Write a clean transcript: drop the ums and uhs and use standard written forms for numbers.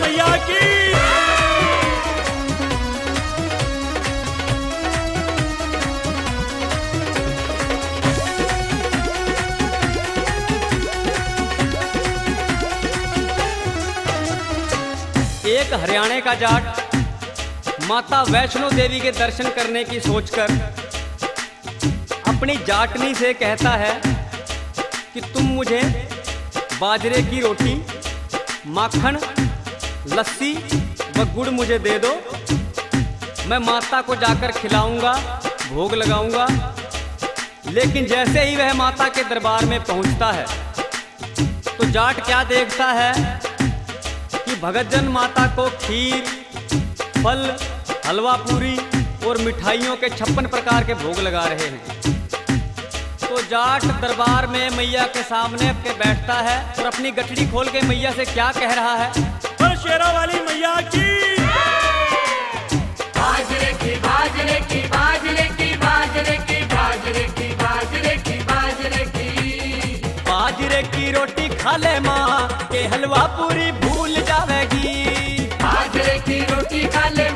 मैया की। एक हरियाणा का जाट माता वैष्णो देवी के दर्शन करने की सोचकर अपनी जाटनी से कहता है कि तुम मुझे बाजरे की रोटी, माखन, लस्सी व गुड़ मुझे दे दो। मैं माता को जाकर खिलाऊंगा, भोग लगाऊंगा। लेकिन जैसे ही वह माता के दरबार में पहुंचता है तो जाट क्या देखता है कि भगतजन माता को खीर, फल, हलवा पूरी और मिठाइयों के 56 प्रकार के भोग लगा रहे हैं। तो जाट दरबार में मैया के सामने के बैठता है और अपनी गठड़ी खोल के मैया से क्या कह रहा है? पर शेरा वाली मैया की। बाजरे की बाजरे की बाजरे की बाजरे की बाजरे की बाजरे की बाजरे की बाजरे की रोटी खा ले माँ के हलवा पूरी भूल जावेगी। बाजरे की रोटी खा ले